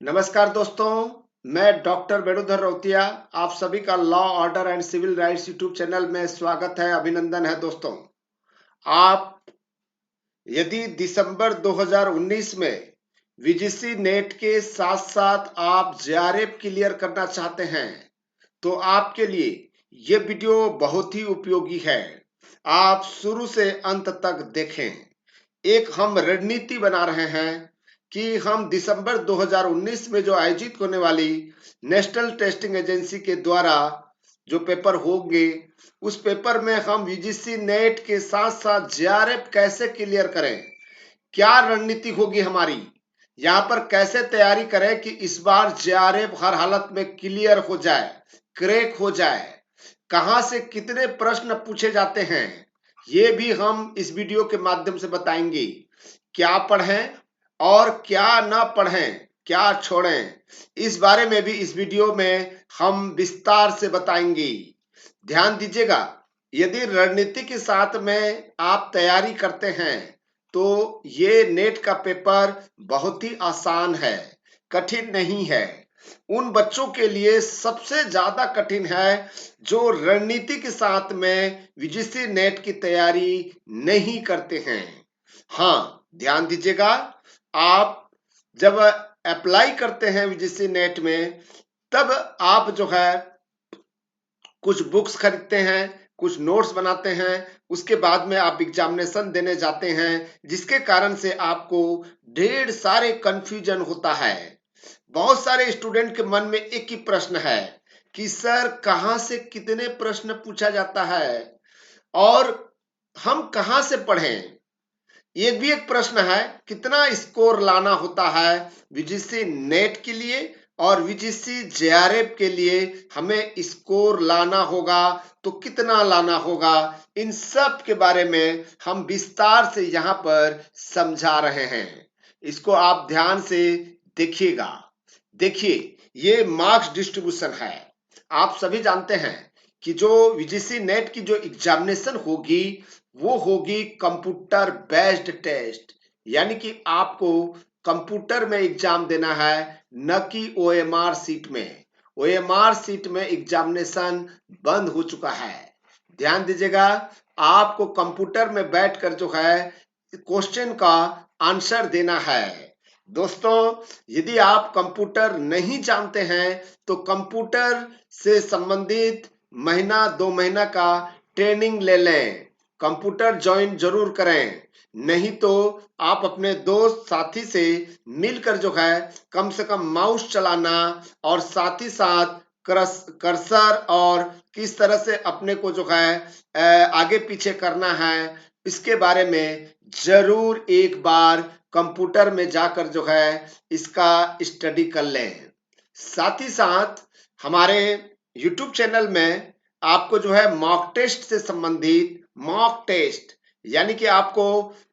नमस्कार दोस्तों, मैं डॉक्टर वेणुधर रौतिया आप सभी का law order and civil rights YouTube channel में स्वागत है, अभिनंदन है। दोस्तों, आप यदि दिसंबर 2019 में वीजीसी नेट के साथ साथ आप जेआरएफ क्लियर करना चाहते हैं तो आपके लिए ये वीडियो बहुत ही उपयोगी है। आप शुरू से अंत तक देखें। एक हम रणनीति बना रहे हैं कि हम दिसंबर 2019 में जो आयोजित होने वाली नेशनल टेस्टिंग एजेंसी के द्वारा जो पेपर होंगे, उस पेपर में हम यूजीसी नेट के साथ साथ जेआरएफ कैसे क्लियर करें, क्या रणनीति होगी हमारी, यहाँ पर कैसे तैयारी करें कि इस बार जेआरएफ हर हालत में क्लियर हो जाए, क्रैक हो जाए, कहां से कितने प्रश्न पूछे जाते हैं, ये भी हम इस वीडियो के माध्यम से बताएंगे। क्या पढ़ें और क्या ना पढ़ें, क्या छोड़ें, इस बारे में भी इस वीडियो में हम विस्तार से बताएंगे। ध्यान दीजिएगा, यदि रणनीति के साथ में आप तैयारी करते हैं तो ये नेट का पेपर बहुत ही आसान है, कठिन नहीं है। उन बच्चों के लिए सबसे ज्यादा कठिन है जो रणनीति के साथ में यूजीसी नेट की तैयारी नहीं करते हैं। हाँ, ध्यान दीजिएगा, आप जब अप्लाई करते हैं यूजीसी नेट में तब आप जो है कुछ बुक्स खरीदते हैं, कुछ नोट्स बनाते हैं, उसके बाद में आप एग्जामिनेशन देने जाते हैं, जिसके कारण से आपको ढेर सारे कंफ्यूजन होता है। बहुत सारे स्टूडेंट के मन में एक ही प्रश्न है कि सर कहां से कितने प्रश्न पूछा जाता है और हम कहां से पढ़ें। ये भी एक प्रश्न है, कितना स्कोर लाना होता है यूजीसी नेट के लिए और यूजीसी जेआरएफ के लिए, हमें स्कोर लाना होगा तो कितना लाना होगा। इन सब के बारे में हम विस्तार से यहाँ पर समझा रहे हैं। इसको आप ध्यान से देखिएगा। देखिए, ये मार्क्स डिस्ट्रीब्यूशन है। आप सभी जानते हैं कि जो यूजीसी नेट की जो एग्जामिनेशन होगी वो होगी कंप्यूटर बेस्ड टेस्ट, यानी कि आपको कंप्यूटर में एग्जाम देना है, न कि ओएमआर सीट में। ओएमआर सीट में एग्जामिनेशन बंद हो चुका है। ध्यान दीजिएगा, आपको कंप्यूटर में बैठकर जो है क्वेश्चन का आंसर देना है। दोस्तों, यदि आप कंप्यूटर नहीं जानते हैं तो कंप्यूटर से संबंधित महीना 2 महीना का ट्रेनिंग ले लें, कंप्यूटर ज्वाइन जरूर करें। नहीं तो आप अपने दोस्त साथी से मिलकर जो है कम से कम माउस चलाना और साथ ही साथ कर्सर और किस तरह से अपने को जो है आगे पीछे करना है, इसके बारे में जरूर एक बार कंप्यूटर में जाकर जो है इसका स्टडी कर लें। साथ ही साथ हमारे YouTube चैनल में आपको जो है मॉक टेस्ट से संबंधित मॉक टेस्ट, यानी कि आपको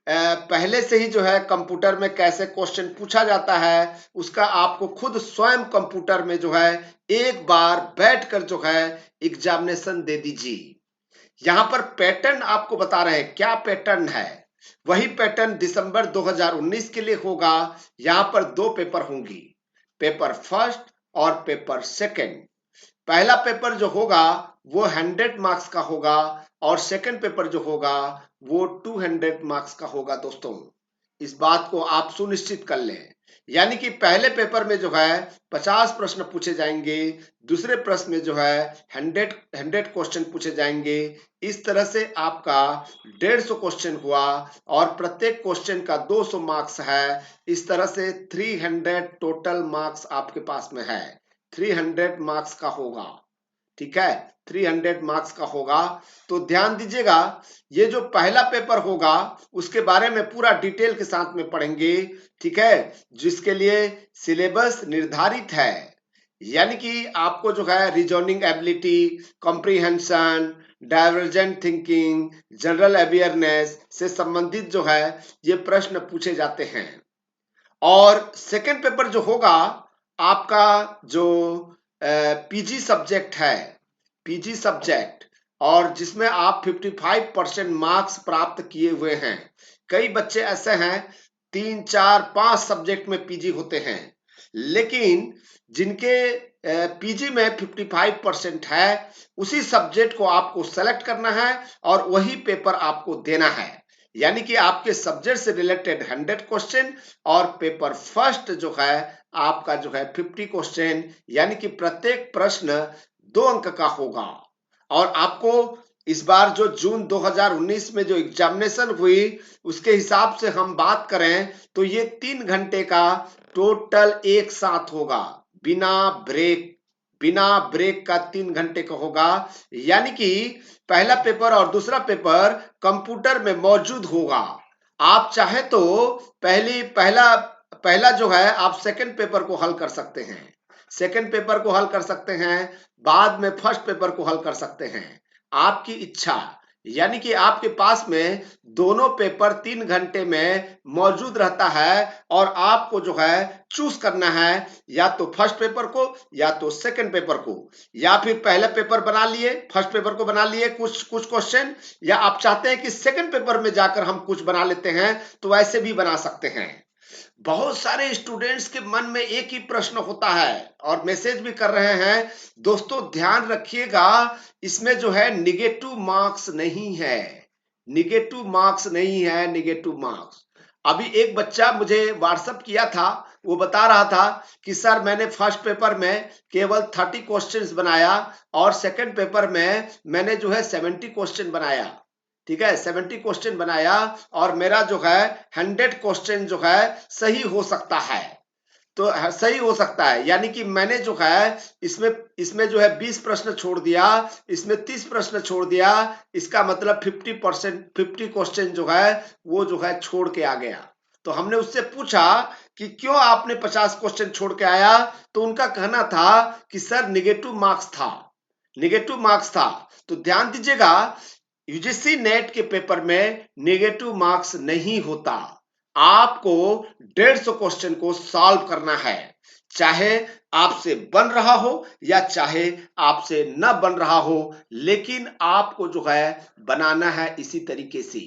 पहले से ही जो है कंप्यूटर में कैसे क्वेश्चन पूछा जाता है उसका आपको खुद स्वयं कंप्यूटर में जो है एक बार बैठकर जो है एग्जामिनेशन दे दीजिए। यहाँ पर पैटर्न आपको बता रहे हैं, क्या पैटर्न है, वही पैटर्न दिसंबर 2019 के लिए होगा। यहाँ पर 2 पेपर होंगी, पेपर फर्स्ट और पेपर सेकंड। पहला पेपर जो होगा वो 100 मार्क्स का होगा और सेकंड पेपर जो होगा वो 200 मार्क्स का होगा। दोस्तों, इस बात को आप सुनिश्चित कर लें, यानी कि पहले पेपर में जो है 50 प्रश्न पूछे जाएंगे, दूसरे प्रश्न में जो है 100 क्वेश्चन पूछे जाएंगे। इस तरह से आपका 150 क्वेश्चन हुआ और प्रत्येक क्वेश्चन का 200 मार्क्स है। इस तरह से 300 टोटल मार्क्स आपके पास में है, 300 मार्क्स का होगा। ठीक है, 300 मार्क्स का होगा। तो ध्यान दीजिएगा, ये जो पहला पेपर होगा उसके बारे में पूरा डिटेल के साथ में पढ़ेंगे। ठीक है, जिसके लिए सिलेबस निर्धारित है, यानी कि आपको जो है reasoning ability, comprehension, divergent thinking, general awareness से संबंधित जो है ये प्रश्न पूछे जाते हैं। और सेकंड पेपर जो होगा आपका जो पीजी सब्जेक्ट है, पीजी सब्जेक्ट, और जिसमें आप 55% मार्क्स प्राप्त किए हुए हैं। कई बच्चे ऐसे हैं 3, 4, 5 सब्जेक्ट में पीजी होते हैं, लेकिन जिनके पीजी में 55% है, उसी सब्जेक्ट को आपको सेलेक्ट करना है और वही पेपर आपको देना है। यानी कि आपके सब्जेक्ट से रिलेटेड 100 क्वेश्चन और पेपर फर्स्ट जो है आपका जो है 50 क्वेश्चन, यानी कि प्रत्येक प्रश्न 2 अंक का होगा। और आपको इस बार जो जून 2019 में जो एग्जामिनेशन हुई उसके हिसाब से हम बात करें तो ये 3 घंटे का टोटल एक साथ होगा, बिना ब्रेक का 3 घंटे का होगा। यानी कि पहला पेपर और दूसरा पेपर कंप्यूटर में मौजूद होगा। आप चाहे तो पहला जो है आप सेकंड पेपर को हल कर सकते हैं, सेकंड पेपर को हल कर सकते हैं, बाद में फर्स्ट पेपर को हल कर सकते हैं, आपकी इच्छा। यानी कि आपके पास में दोनों पेपर 3 घंटे में मौजूद रहता है और आपको जो है चूज करना है या तो फर्स्ट पेपर को या तो सेकंड पेपर को, या फिर पहला पेपर बना लिए, फर्स्ट पेपर को बना लिए कुछ क्वेश्चन, या आप चाहते हैं कि सेकंड पेपर में जाकर हम कुछ बना लेते हैं तो ऐसे भी बना सकते हैं। बहुत सारे स्टूडेंट्स के मन में एक ही प्रश्न होता है और मैसेज भी कर रहे हैं, दोस्तों ध्यान रखिएगा इसमें जो है निगेटिव मार्क्स नहीं है, निगेटिव मार्क्स नहीं है, निगेटिव मार्क्स। अभी एक बच्चा मुझे व्हाट्सएप किया था, वो बता रहा था कि सर मैंने फर्स्ट पेपर में केवल 30 क्वेश्चंस बनाया और सेकंड पेपर में मैंने जो है 70 क्वेश्चन बनाया, ठीक है, 70 क्वेश्चन बनाया और मेरा जो है 100 क्वेश्चन जो है सही हो सकता है। तो सही हो सकता है यानी कि मैंने जो है इसमें जो है 20 प्रश्न छोड़ दिया, इसमें 30 प्रश्न छोड़ दिया, इसका मतलब 50 क्वेश्चन जो है वो जो है छोड़ के आ गया। तो हमने उससे पूछा कि क्यों आपने 50 क्वेश्चन छोड़ के आया, तो उनका कहना था कि सर निगेटिव मार्क्स था, निगेटिव मार्क्स था। तो ध्यान दीजिएगा यूजीसी नेट के पेपर में नेगेटिव मार्क्स नहीं होता, आपको 150 क्वेश्चन को सॉल्व करना है, चाहे आपसे बन रहा हो या चाहे आपसे न बन रहा हो, लेकिन आपको जो है बनाना है इसी तरीके से।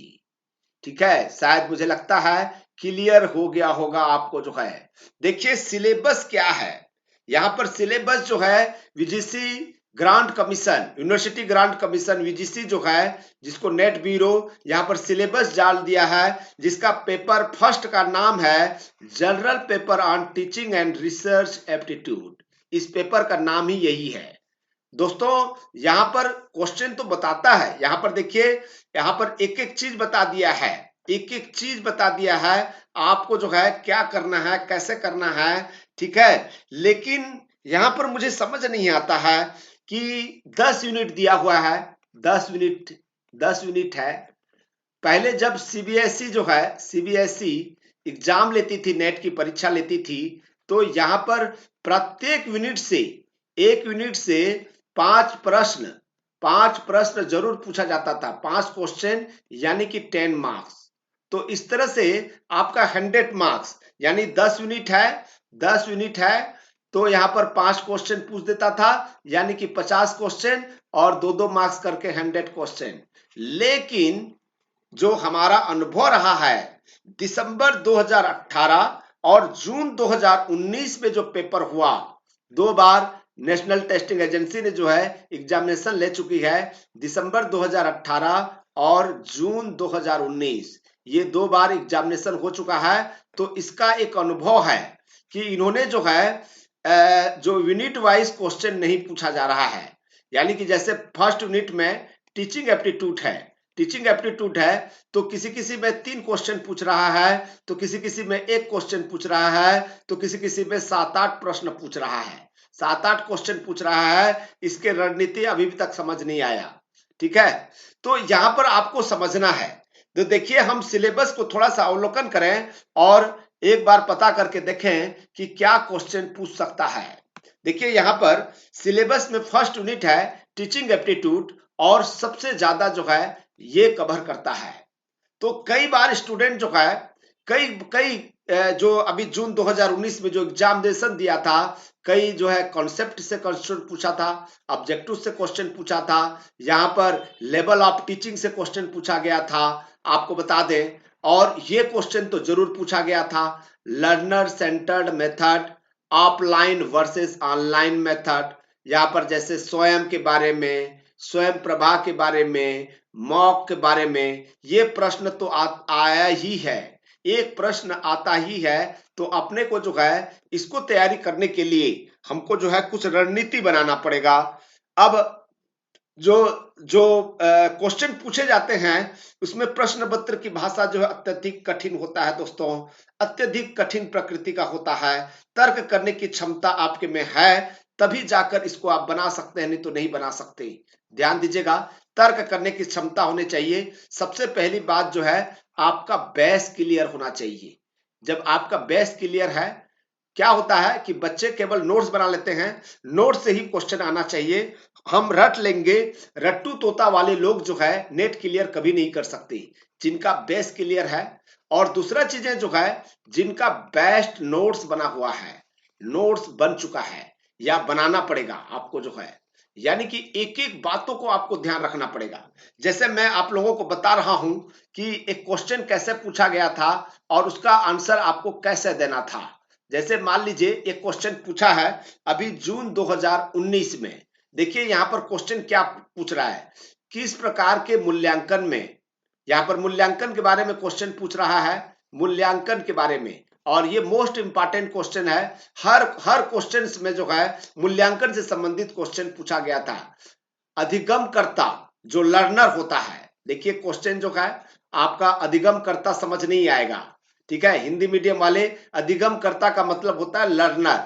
ठीक है, शायद मुझे लगता है क्लियर हो गया होगा आपको जो है। देखिए सिलेबस क्या है, यहां पर सिलेबस जो है UGC grant commission, university grant commission UGC जो है, जिसको नेट ब्यूरो यहां पर सिलेबस डाल दिया है, जिसका पेपर फर्स्ट का नाम है general paper on teaching and research aptitude. इस पेपर का नाम ही यही है दोस्तों। यहां पर क्वेश्चन तो बताता है, यहां पर देखिए यहां पर एक एक चीज बता दिया है, एक एक चीज बता दिया है आपको जो है क्या करना है, कैसे करना है, ठीक है। लेकिन यहां पर मुझे समझ नहीं आता है कि 10 यूनिट दिया हुआ है, 10 यूनिट है। पहले जब सीबीएसई जो है, सीबीएसई एग्जाम लेती थी, नेट की परीक्षा लेती थी, तो यहां पर प्रत्येक यूनिट से, एक यूनिट से 5 प्रश्न जरूर पूछा जाता था, 5 क्वेश्चन यानी कि 10 मार्क्स। तो इस तरह से आपका 100 मार्क्स यानी 10 यूनिट है, 10 यूनिट है तो यहां पर 5 क्वेश्चन पूछ देता था, यानी कि 50 क्वेश्चन और 2-2 मार्क्स करके 100 क्वेश्चन। लेकिन जो हमारा अनुभव रहा है दिसंबर 2018 और जून 2019 में जो पेपर हुआ, 2 बार नेशनल टेस्टिंग एजेंसी ने जो है एग्जामिनेशन ले चुकी है, दिसंबर 2018 और जून 2019, ये 2 बार एग्जामिनेशन हो चुका है। तो इसका एक अनुभव है कि इन्होंने जो है जो यूनिट वाइज क्वेश्चन नहीं पूछा जा रहा है, यानी कि जैसे फर्स्ट यूनिट में टीचिंग एप्टीट्यूड है, टीचिंग एप्टीट्यूड है तो किसी किसी में 3 क्वेश्चन पूछ रहा है, तो किसी किसी में 1 क्वेश्चन पूछ रहा है, तो किसी किसी में 7-8 प्रश्न पूछ रहा है, 7-8 क्वेश्चन पूछ रहा है। इसके रणनीति अभी तक समझ नहीं आया, ठीक है। तो यहां पर आपको समझना है। तो देखिए हम सिलेबस को थोड़ा सा अवलोकन करें और एक बार पता करके देखें कि क्या क्वेश्चन पूछ सकता है। देखिए यहां पर सिलेबस में फर्स्ट यूनिट है टीचिंग एप्टीट्यूड और सबसे ज्यादा जो है ये कवर करता है। तो कई बार स्टूडेंट जो है कई कई जो अभी जून 2019 में जो एग्जामिनेशन दिया था, कई जो है कॉन्सेप्ट से क्वेश्चन पूछा था, ऑब्जेक्टिव से क्वेश्चन पूछा था, यहाँ पर लेवल ऑफ टीचिंग से क्वेश्चन पूछा गया था, आपको बता दें। और ये क्वेश्चन तो जरूर पूछा गया था, learner centred method offline versus online method, यहाँ पर जैसे स्वयं के बारे में, स्वयं प्रभा के बारे में, मॉक के बारे में, ये प्रश्न तो आया ही है, एक प्रश्न आता ही है। तो अपने को जो है इसको तैयारी करने के लिए हमको जो है कुछ रणनीति बनाना पड़ेगा। अब जो जो क्वेश्चन पूछे जाते हैं उसमें प्रश्न पत्र की भाषा जो है अत्यधिक कठिन होता है दोस्तों, अत्यधिक कठिन प्रकृति का होता है। तर्क करने की क्षमता आपके में है तभी जाकर इसको आप बना सकते हैं, नहीं तो नहीं बना सकते। ध्यान दीजिएगा, तर्क करने की क्षमता होनी चाहिए। सबसे पहली बात जो है आपका बेस क्लियर होना चाहिए। जब आपका बेस क्लियर है, क्या होता है कि बच्चे केवल नोट्स बना लेते हैं, नोट्स से ही क्वेश्चन आना चाहिए। हम रट लेंगे, रट्टू तोता वाले लोग जो है नेट क्लियर कभी नहीं कर सकते, जिनका बेस क्लियर है। और दूसरा चीजें जो है जिनका बेस्ट नोट्स बना हुआ है, नोट्स बन चुका है या बनाना पड़ेगा आपको जो है, यानी कि एक एक बातों को आपको ध्यान रखना पड़ेगा। जैसे मैं आप लोगों को बता रहा हूं कि एक क्वेश्चन कैसे पूछा गया था और उसका आंसर आपको कैसे देना था। जैसे मान लीजिए एक क्वेश्चन पूछा है अभी जून 2019 में, देखिए यहाँ पर क्वेश्चन क्या पूछ रहा है, किस प्रकार के मूल्यांकन में, यहाँ पर मूल्यांकन के बारे में क्वेश्चन पूछ रहा है, मूल्यांकन के बारे में। और ये मोस्ट इंपॉर्टेंट क्वेश्चन है, हर क्वेश्चन में जो है मूल्यांकन से संबंधित क्वेश्चन पूछा गया था। अधिगमकर्ता जो लर्नर होता है, देखिए क्वेश्चन जो है आपका अधिगमकर्ता समझ नहीं आएगा, ठीक है। हिंदी मीडियम वाले, अधिगमकर्ता का मतलब होता है लर्नर,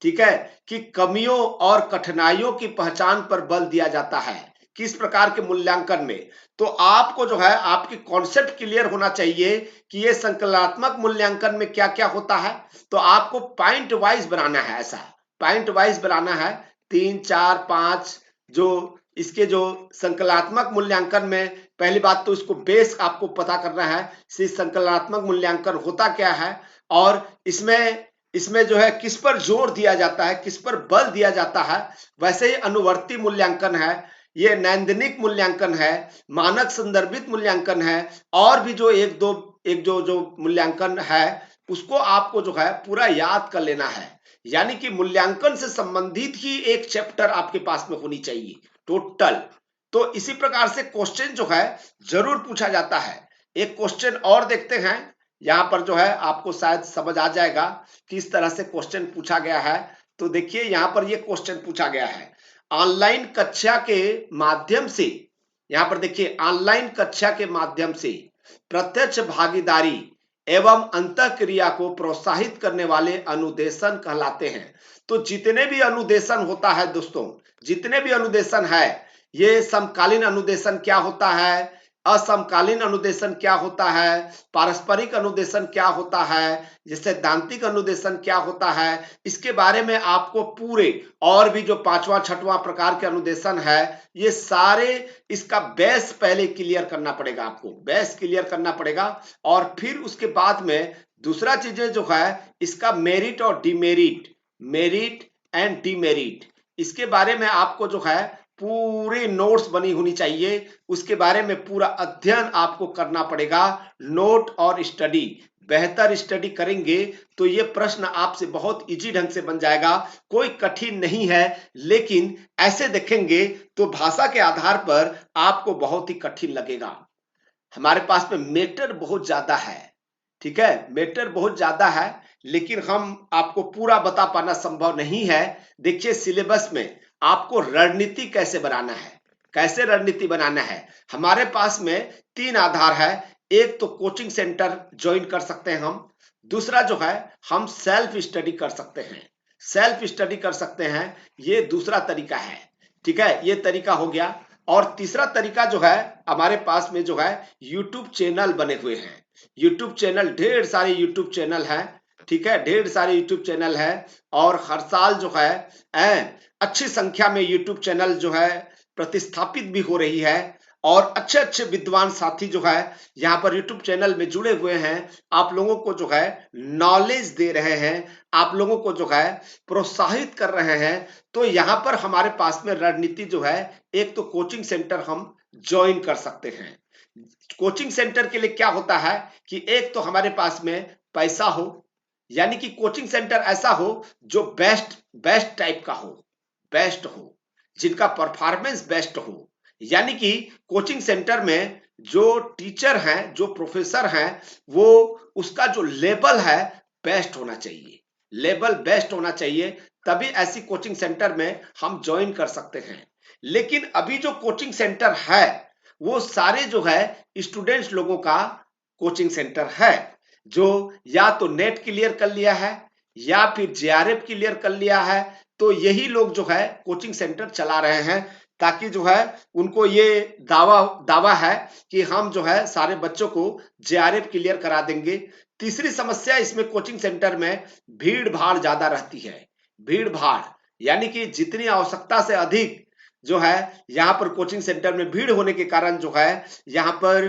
ठीक है, कि कमियों और कठिनाइयों की पहचान पर बल दिया जाता है किस प्रकार के मूल्यांकन में। तो आपको जो है आपकी कॉन्सेप्ट क्लियर होना चाहिए कि ये संकलनात्मक मूल्यांकन में क्या क्या होता है। तो आपको पॉइंट वाइज बनाना है, ऐसा पॉइंट वाइज बनाना है, 3 4 5 जो इसके जो संकलनात्मक मूल्यांकन में, पहली बात तो इसको बेस आपको पता करना है, संकलनात्मक मूल्यांकन होता क्या है और इसमें जो है किस पर जोर दिया जाता है, किस पर बल दिया जाता है। वैसे ही अनुवर्ती मूल्यांकन है, ये नैदानिक मूल्यांकन है, मानक संदर्भित मूल्यांकन है, और भी जो एक जो मूल्यांकन है उसको आपको जो है पूरा याद कर लेना है। यानी कि मूल्यांकन से संबंधित ही एक चैप्टर आपके पास में होनी चाहिए टोटल। तो इसी प्रकार से क्वेश्चन जो है जरूर पूछा जाता है। एक क्वेश्चन और देखते हैं, यहाँ पर जो है आपको शायद समझ आ जाएगा किस तरह से क्वेश्चन पूछा गया है। तो देखिए यहाँ पर ये क्वेश्चन पूछा गया है, ऑनलाइन कक्षा के माध्यम से, यहाँ पर देखिए ऑनलाइन कक्षा के माध्यम से प्रत्यक्ष भागीदारी एवं अंतःक्रिया को प्रोत्साहित करने वाले अनुदेशन कहलाते हैं। तो जितने भी अनुदेशन होता है दोस्तों, जितने भी अनुदेशन है, ये समकालीन अनुदेशन क्या होता है, असमकालीन अनुदेशन क्या होता है, पारस्परिक अनुदेशन क्या होता है, जैसे सैद्धांतिक अनुदेशन क्या होता है, इसके बारे में आपको पूरे, और भी जो 5वां 6वां प्रकार के अनुदेशन है, ये सारे इसका बेस पहले क्लियर करना पड़ेगा, आपको बेस क्लियर करना पड़ेगा। और फिर उसके बाद में दूसरा चीजें जो है इसका मेरिट और डिमेरिट, मेरिट एंड डिमेरिट, इसके बारे में आपको जो है पूरी नोट्स बनी होनी चाहिए, उसके बारे में पूरा अध्ययन आपको करना पड़ेगा। नोट और स्टडी, बेहतर स्टडी करेंगे तो ये प्रश्न आपसे बहुत इजी ढंग से बन जाएगा, कोई कठिन नहीं है। लेकिन ऐसे देखेंगे तो भाषा के आधार पर आपको बहुत ही कठिन लगेगा। हमारे पास में मैटर बहुत ज्यादा है, ठीक है, मैटर बहुत ज्यादा है, लेकिन हम आपको पूरा बता पाना संभव नहीं है। देखिए सिलेबस में आपको रणनीति कैसे बनाना है, कैसे रणनीति बनाना है। हमारे पास में 3 आधार है, एक तो कोचिंग सेंटर ज्वाइन कर सकते हैं हम, दूसरा जो है हम सेल्फ स्टडी कर सकते हैं, सेल्फ स्टडी कर सकते हैं, ये दूसरा तरीका है, ठीक है, ये तरीका हो गया। और तीसरा तरीका जो है हमारे पास में जो है यूट्यूब चैनल बने हुए हैं, यूट्यूब चैनल, ढेर सारे यूट्यूब चैनल है, ठीक है, ढेर सारे यूट्यूब चैनल है। और हर साल जो है अच्छी संख्या में यूट्यूब चैनल जो है प्रतिस्थापित भी हो रही है, और अच्छे अच्छे विद्वान साथी जो है यहाँ पर यूट्यूब चैनल में जुड़े हुए हैं, आप लोगों को जो है नॉलेज दे रहे हैं, आप लोगों को जो है प्रोत्साहित कर रहे हैं। तो यहाँ पर हमारे पास में रणनीति जो है, एक तो कोचिंग सेंटर हम ज्वाइन कर सकते हैं। कोचिंग सेंटर के लिए क्या होता है कि एक तो हमारे पास में पैसा हो, यानी कि कोचिंग सेंटर ऐसा हो जो बेस्ट बेस्ट टाइप का हो, बेस्ट हो, जिनका परफॉर्मेंस बेस्ट हो। यानी कि कोचिंग सेंटर में जो टीचर हैं, जो प्रोफेसर हैं, वो उसका जो लेवल है बेस्ट होना चाहिए, लेवल बेस्ट होना चाहिए, तभी ऐसी कोचिंग सेंटर में हम ज्वाइन कर सकते हैं। लेकिन अभी जो कोचिंग सेंटर है वो सारे जो है स्टूडेंट्स लोगों का कोचिंग सेंटर है, जो या तो नेट क्लियर कर लिया है या फिर जेआरएफ क्लियर कर लिया है। तो यही लोग जो है कोचिंग सेंटर चला रहे हैं, ताकि जो है उनको ये दावा दावा है कि हम जो है सारे बच्चों को जेआरएफ क्लियर करा देंगे। तीसरी समस्या इसमें कोचिंग सेंटर में भीड़ भाड़ ज्यादा रहती है। भीड़ भाड़ यानी कि जितनी आवश्यकता से अधिक जो है यहाँ पर कोचिंग सेंटर में भीड़ होने के कारण जो है यहाँ पर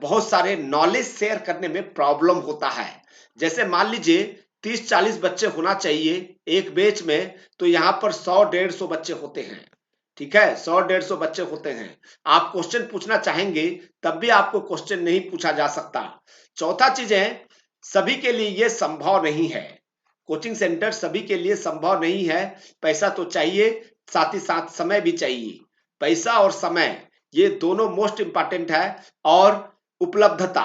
बहुत सारे नॉलेज शेयर करने में प्रॉब्लम होता है। जैसे मान लीजिए 30-40 बच्चे होना चाहिए एक बैच में, तो यहाँ पर 100-150 बच्चे होते हैं। ठीक है, 100-150 बच्चे होते हैं। आप क्वेश्चन पूछना चाहेंगे तब भी आपको क्वेश्चन नहीं पूछा जा सकता। चौथा चीज है, सभी के लिए ये संभव नहीं है। कोचिंग सेंटर सभी के लिए संभव नहीं है। पैसा तो चाहिए, साथ ही साथ समय भी चाहिए। पैसा और समय ये दोनों मोस्ट इंपॉर्टेंट है। और उपलब्धता,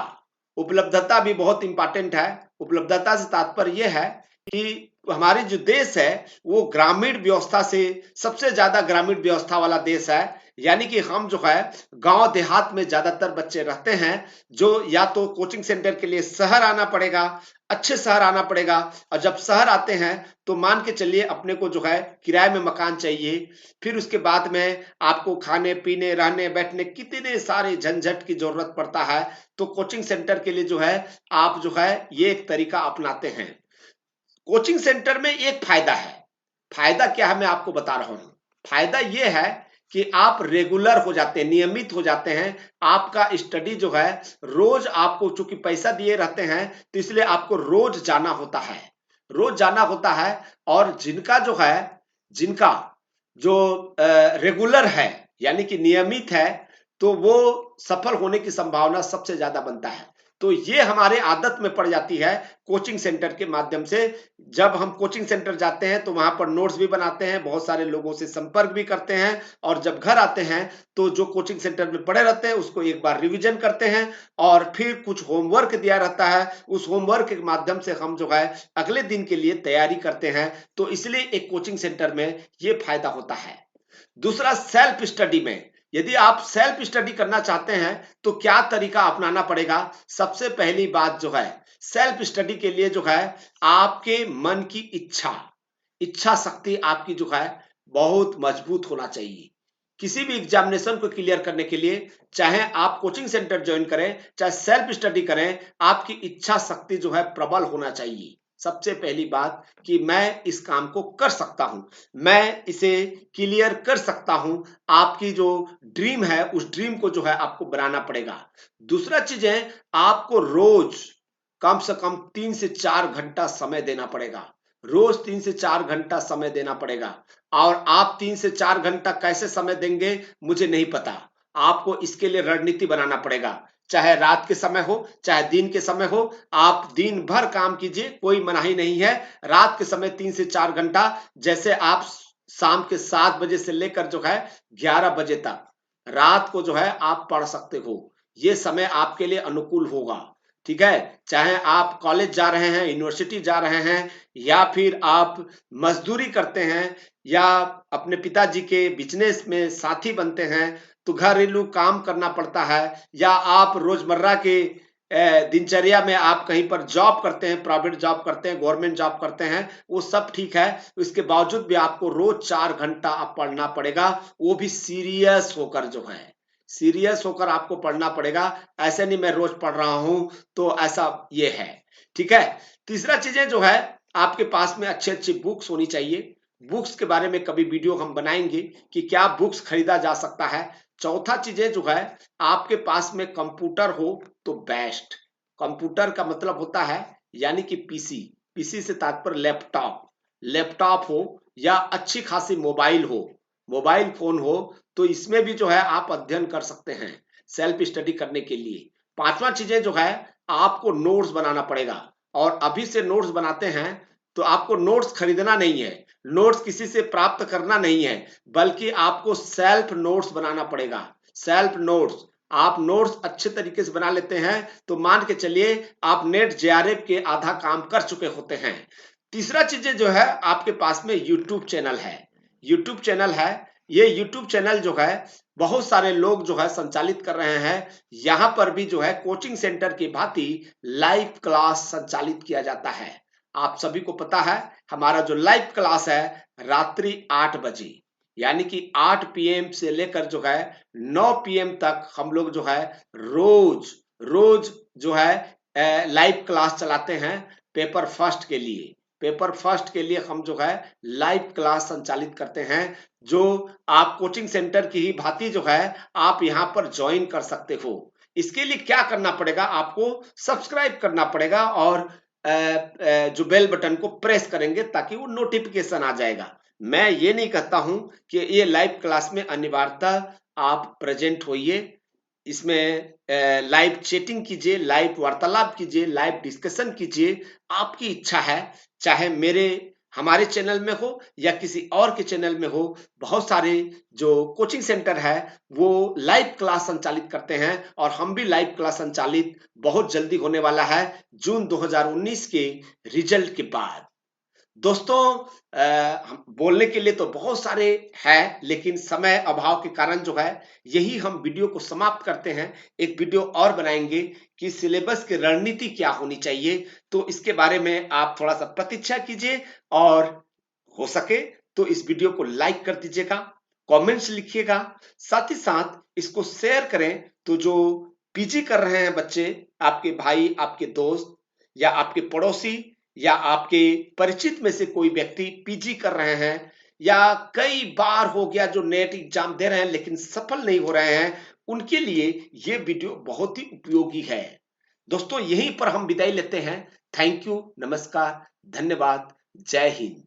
उपलब्धता भी बहुत इंपॉर्टेंट है। उपलब्धता से तात्पर्य यह है कि हमारे जो देश है वो ग्रामीण व्यवस्था से सबसे ज्यादा ग्रामीण व्यवस्था वाला देश है। यानी कि हम जो है गांव देहात में ज्यादातर बच्चे रहते हैं, जो या तो कोचिंग सेंटर के लिए शहर आना पड़ेगा, अच्छे शहर आना पड़ेगा। और जब शहर आते हैं तो मान के चलिए अपने को जो है किराए में मकान चाहिए, फिर उसके बाद में आपको खाने पीने रहने बैठने कितने सारे झंझट की जरूरत पड़ता है। तो कोचिंग सेंटर के लिए जो है आप जो है ये एक तरीका अपनाते हैं। कोचिंग सेंटर में एक फायदा है। फायदा क्या है मैं आपको बता रहा हूं। फायदा यह है कि आप रेगुलर हो जाते हैं, नियमित हो जाते हैं। आपका स्टडी जो है रोज, आपको चूंकि पैसा दिए रहते हैं तो इसलिए आपको रोज जाना होता है, रोज जाना होता है। और जिनका जो है, जिनका जो रेगुलर है यानी कि नियमित है, तो वो सफल होने की संभावना सबसे ज्यादा बनता है। तो ये हमारे आदत में पड़ जाती है कोचिंग सेंटर के माध्यम से। जब हम कोचिंग सेंटर जाते हैं तो वहां पर नोट्स भी बनाते हैं, बहुत सारे लोगों से संपर्क भी करते हैं, और जब घर आते हैं तो जो कोचिंग सेंटर में पढ़े रहते हैं उसको एक बार रिवीजन करते हैं, और फिर कुछ होमवर्क दिया रहता है, उस होमवर्क के माध्यम से हम जो है अगले दिन के लिए तैयारी करते हैं। तो इसलिए एक कोचिंग सेंटर में ये फायदा होता है। दूसरा, सेल्फ स्टडी में यदि आप सेल्फ स्टडी करना चाहते हैं तो क्या तरीका अपनाना पड़ेगा। सबसे पहली बात जो है, सेल्फ स्टडी के लिए जो है आपके मन की इच्छा, इच्छा शक्ति आपकी जो है बहुत मजबूत होना चाहिए। किसी भी एग्जामिनेशन को क्लियर करने के लिए, चाहे आप कोचिंग सेंटर ज्वाइन करें चाहे सेल्फ स्टडी करें, आपकी इच्छा शक्ति जो है प्रबल होना चाहिए। सबसे पहली बात कि मैं इस काम को कर सकता हूं, मैं इसे क्लियर कर सकता हूं। आपकी जो ड्रीम है उस ड्रीम को जो है आपको बनाना पड़ेगा। दूसरा चीज है, आपको रोज कम से कम 3 से 4 घंटा समय देना पड़ेगा। रोज 3 से 4 घंटा समय देना पड़ेगा। और आप 3 से 4 घंटा कैसे समय देंगे मुझे नहीं पता। आपको इसके लिए रणनीति बनाना पड़ेगा। चाहे रात के समय हो चाहे दिन के समय हो, आप दिन भर काम कीजिए, कोई मनाही नहीं है। रात के समय 3 से 4 घंटा, जैसे आप शाम के 7 बजे से लेकर जो है 11 बजे तक रात को जो है आप पढ़ सकते हो। ये समय आपके लिए अनुकूल होगा। ठीक है, चाहे आप कॉलेज जा रहे हैं, यूनिवर्सिटी जा रहे हैं, या फिर आप मजदूरी करते हैं, या अपने पिताजी के बिजनेस में साथी बनते हैं तो घरेलू काम करना पड़ता है, या आप रोजमर्रा के दिनचर्या में आप कहीं पर जॉब करते हैं, प्राइवेट जॉब करते हैं, गवर्नमेंट जॉब करते हैं, वो सब ठीक है। इसके बावजूद भी आपको रोज 4 घंटा आप पढ़ना पड़ेगा, वो भी सीरियस होकर जो है, सीरियस होकर आपको पढ़ना पड़ेगा। ऐसे नहीं मैं रोज पढ़ रहा हूं तो ऐसा ये है। ठीक है, तीसरा चीजें जो है आपके पास में अच्छी अच्छी बुक्स होनी चाहिए। बुक्स के बारे में कभी वीडियो हम बनाएंगे कि क्या बुक्स खरीदा जा सकता है। चौथा चीजें जो है आपके पास में कंप्यूटर हो तो बेस्ट। कंप्यूटर का मतलब होता है यानी कि पीसी, पीसी से तात्पर्य लैपटॉप, लैपटॉप हो या अच्छी खासी मोबाइल हो, मोबाइल फोन हो, तो इसमें भी जो है आप अध्ययन कर सकते हैं सेल्फ स्टडी करने के लिए। पांचवा चीजें जो है आपको नोट्स बनाना पड़ेगा। और अभी से नोट्स बनाते हैं तो आपको नोट्स खरीदना नहीं है, नोट्स किसी से प्राप्त करना नहीं है, बल्कि आपको सेल्फ नोट्स बनाना पड़ेगा। सेल्फ नोट्स, आप नोट्स अच्छे तरीके से बना लेते हैं तो मान के चलिए आप नेट जेआरएफ के आधा काम कर चुके होते हैं। तीसरा चीजें जो है, आपके पास में यूट्यूब चैनल है। यूट्यूब चैनल है, ये यूट्यूब चैनल जो है बहुत सारे लोग जो है संचालित कर रहे हैं। यहां पर भी जो है कोचिंग सेंटर की भांति लाइव क्लास संचालित किया जाता है। आप सभी को पता है हमारा जो लाइव क्लास है रात्रि 8 बजे, यानी कि 8 पीएम से लेकर जो है 9 पीएम तक हम लोग जो है रोज रोज जो है लाइव क्लास चलाते हैं। पेपर फर्स्ट के लिए, पेपर फर्स्ट के लिए हम जो है लाइव क्लास संचालित करते हैं, जो आप कोचिंग सेंटर की ही भांति जो है आप यहां पर ज्वाइन कर सकते हो। इसके लिए क्या करना पड़ेगा, आपको सब्सक्राइब करना पड़ेगा और जो बेल बटन को प्रेस करेंगे ताकि वो नोटिफिकेशन आ जाएगा। मैं ये नहीं कहता हूं कि ये लाइव क्लास में अनिवार्यतः आप प्रेजेंट होइए, इसमें लाइव चैटिंग कीजिए, लाइव वार्तालाप कीजिए, लाइव डिस्कशन कीजिए, आपकी इच्छा है। चाहे हमारे चैनल में हो या किसी और के चैनल में हो, बहुत सारे जो कोचिंग सेंटर है वो लाइव क्लास संचालित करते हैं और हम भी लाइव क्लास संचालित बहुत जल्दी होने वाला है जून 2019 के रिजल्ट के बाद। दोस्तों, बोलने के लिए तो बहुत सारे हैं, लेकिन समय अभाव के कारण जो है यही हम वीडियो को समाप्त करते हैं। एक वीडियो और बनाएंगे कि सिलेबस की रणनीति क्या होनी चाहिए, तो इसके बारे में आप थोड़ा सा प्रतीक्षा कीजिए और हो सके तो इस वीडियो को लाइक कर दीजिएगा, कमेंट्स लिखिएगा, साथ ही साथ इसको शेयर करें। तो जो पीजी कर रहे हैं बच्चे, आपके भाई, आपके दोस्त या आपके पड़ोसी या आपके परिचित में से कोई व्यक्ति पीजी कर रहे हैं या कई बार हो गया जो नेट एग्जाम दे रहे हैं लेकिन सफल नहीं हो रहे हैं, उनके लिए ये वीडियो बहुत ही उपयोगी है। दोस्तों, यहीं पर हम विदाई लेते हैं। थैंक यू, नमस्कार, धन्यवाद, जय हिंद।